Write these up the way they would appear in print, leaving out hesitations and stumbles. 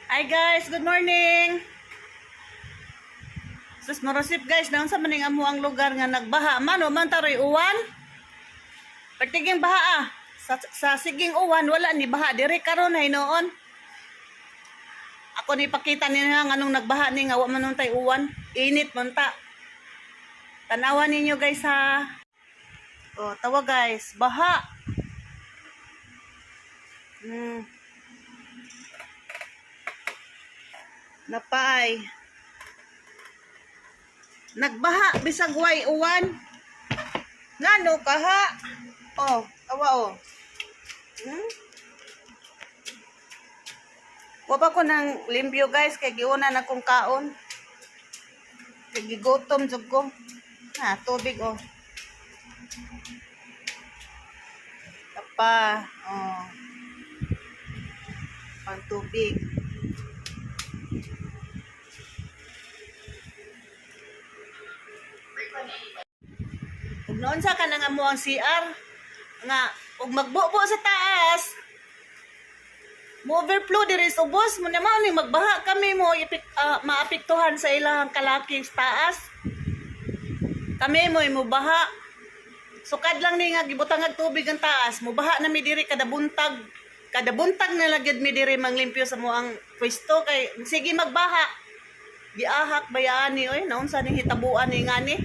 Hi guys, good morning. Sus morosip guys, naon sa maning amo ang lugar nga nagbaha man o man taroy uwan. Pagtiging baha sa siging uwan wala ni baha diri karon hay noon. Ako ni pakita niya nga anong nagbaha ni nga wa man tay uwan. Init man ta. Tanawan ninyo guys ha. Oh, tawa guys, baha. Napay. Nagbaha bisag way uwan. Ngano kaha? Oh, tawa oh. Wa pa ko nang limpyo guys kay giuna na kong kaon. Kay gigutom jud ko. Ha, tubig oh. Tapa, oh. Pang tubig. Ug noon sa kanang amo ang CR nga ug magbubo sa taas. Mo overflow diri sa ubos mo naman ni magbaha kami mo maapektuhan sa ilang kalaki sa taas. Kami mo baha. Sukad lang ni nga gibutang og tubig ang taas, mo baha na mi diri kada buntag. Kada buntag na lagid mi diri manglimpyo sa mo ang pwesto kay sige magbaha. Giahak bayani oy naunsa ni hitabuan ni ngani?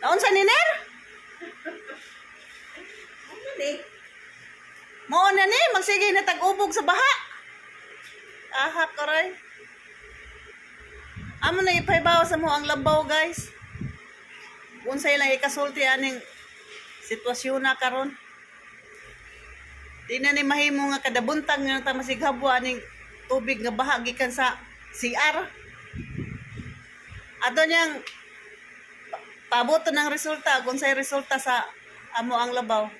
Naunsa ni ner? Mo na ni magsige na tag-ubog sa baha. Ahak karay. Amo na ipaybaw sa mo ang labaw guys. Unsay lang ikasulti aning sitwasyon na karon. Di na ni mahimo nga kada buntag nga ta masighabo aning tubig nga baha gikan sa CR. Ato niyang paboto ng resulta kung sa'y resulta sa amo ang labaw.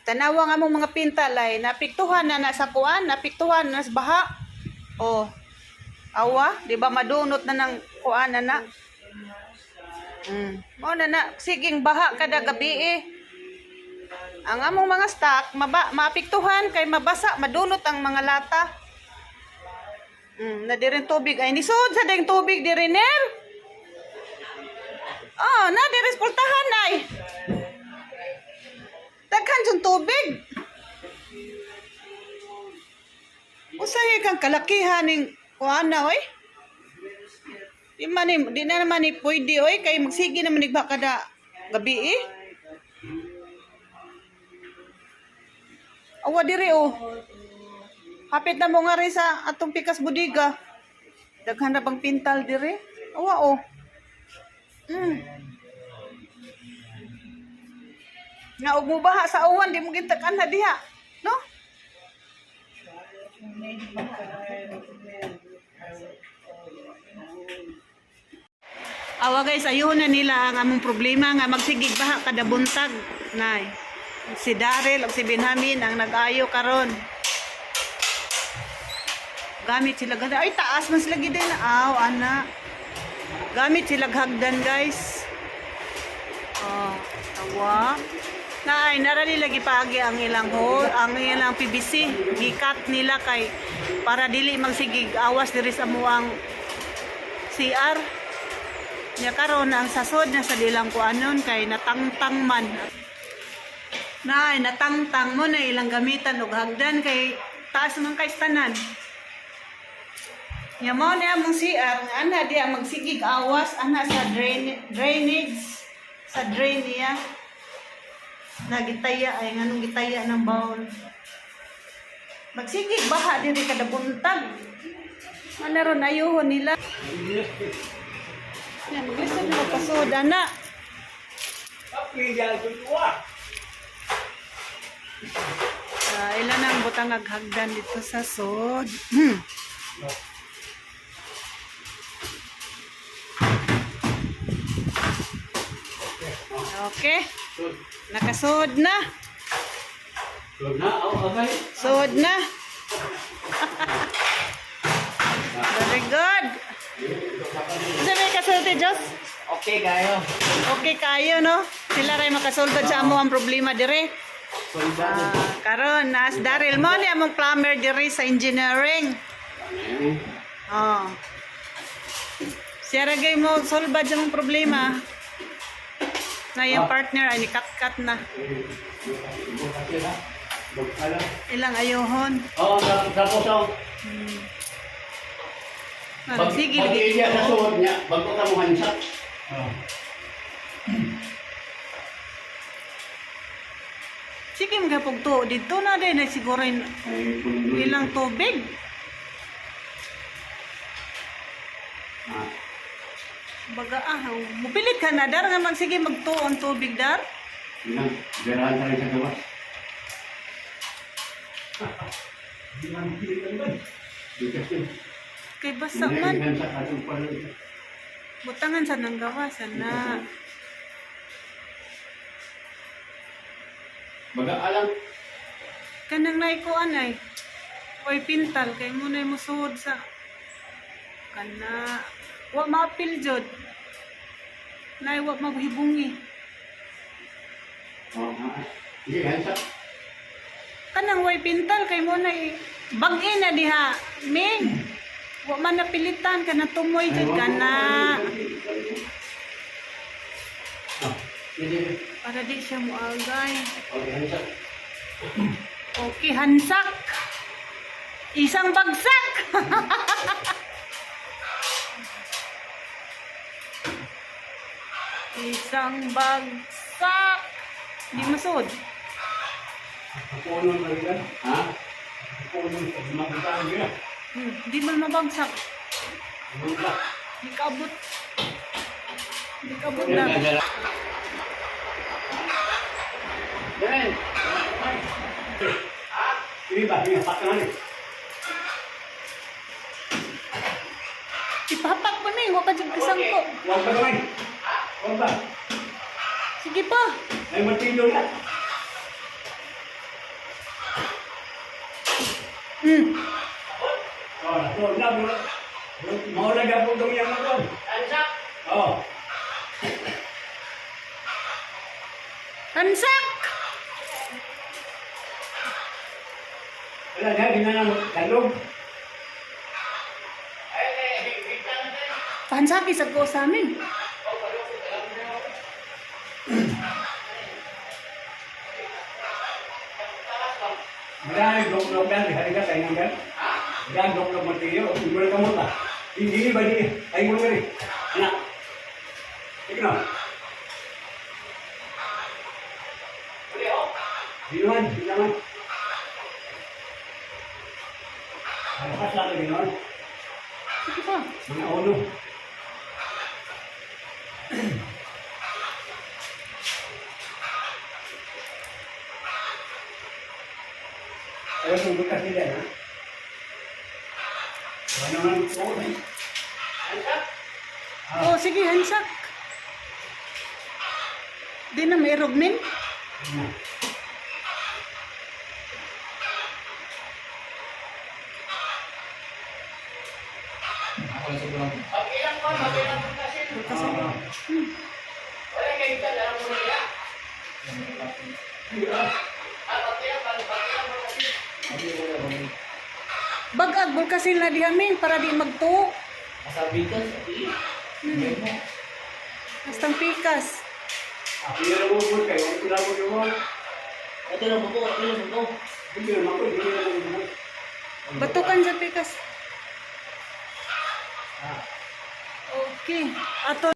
Tanawa nga mong mga pintalay, napiktuhan na sa kuan, napiktuhan na sa baha. Oh, awa, di ba madunot na ng kuan na. Mo na, siging baha kada gabi eh. Ang among mga stock, mapiktuhan kay mabasa, madunot ang mga lata. Na di rin tubig. Ay, nisod sa ding tubig di rin eh. Oh, na di resultahan ay. Daghan yung tubig. Usahay kang kalakihan ng kuan na oy. Di na naman ni pwede oy kay magsige naman ni ba kada gabi eh. Awa diri oh. Hapit na mo nga rin sa atong pikas budiga. Daghan na bang pintal diri. Awa oh. Nga og mubaha sa uwan di mo gintakan na diha, no? Awa guys, ayun na nila ang among problema nga magsigig baha kada buntag. Nay. Si Daryl ug si Benjamin ang nag-ayo karon. Gamit sila ganda. Ay taas man sila gid na. Aw ana. Gamit sila hagdan guys. Oh, tawa. Naay narali lagi paagi ang ilang hole, ang ilang PVC. Gikat nila kay para dili magsigig awas diri sa muang CR. Nya karon ang sasod na sa dilang kuanon kay natangtang man. Naay natangtang mo na ilang gamitan og hagdan kay taas man kay tanan. Nya mo na among CR nga ana di ang magsigig awas ana sa drainage sa drain niya. Nagitaya ay nganong gitaya ng bowl. Magsigig baha diri kada buntag. Ano ron ayuhon nila. Yan maglisod na pasod ana. Ilan ang butang aghagdan dito sa sod. Okay. Nakasod na. Sod na? Okay. Sod na. Very good. Sabi kasulti, Diyos? Okay kayo. Okay kayo, no? Sila rin makasultod sa amo ang problema dire. Karon nas Daryl mo ni among plumber dire sa engineering. Ayan. Oh. Siya ragay mo solba dyan mong problema. Na yung partner ay nikat-kat na. Ilang ayohon. Oo, tapos ang Sige, pag lagi iya sa ko. suot niya, bago ka mo hansak. Sige, magkapag to. Dito na din ay siguro ilang tubig. Baga mupilit ka na, dar nga magsige magtuon tubig, dar. Ilang, berahan ka rin sa gawas. Kay basa man. Butangan sa nang gawasan na. Baga alam, Kanang naikuan ay. Oy pintal kay mo na mo suod sa kana. Wa maapil jud. Nay wa maghibungi. hindi hansak. Kanang way pintal kay mo na bag-in na diha. Ming. Wa man napilitan kana tumoy jud kana. Para di siya muagay. Okay, hansak. Okay, hansak. Isang bagsak. Isang bagsak. Di masod. Puno na rin. Ha? Puno na mabutaan nila. Di man mabagsak. Bunda. Di kabot. Di kabot na. Yan. Ini ba? Ini patangan ni. Ipapak mo na wa pa dyan kasangko. Huwag ba naman? Huwag ba? Sige pa. Ay matilo na. Oh, na. Mau na gapon dong yang mo. Ansak. Oh. Hansak. Wala na ginana kalog. Pansaki sa ko sa amin. Marami dok-dok dan diharga tayo kan. Dan dok-dok material siguro kamu ta. Hindi ba di ay mo rin. Anak. Ikaw. Dinuan, dinuan. Ano ka sa akin dinuan? Sige pa. Mga ulo. Ayaw kong bukas nila, ha? Ano naman ito? Oh, sige, hansak. Di na may rugmin. Bagag bulkasil na dihamin para di magtuo. Bastang pikas. Hindi na bubod kayo. Ito na bubod mo. Hindi na bubod. Batukan sa pikas. Okay. Ato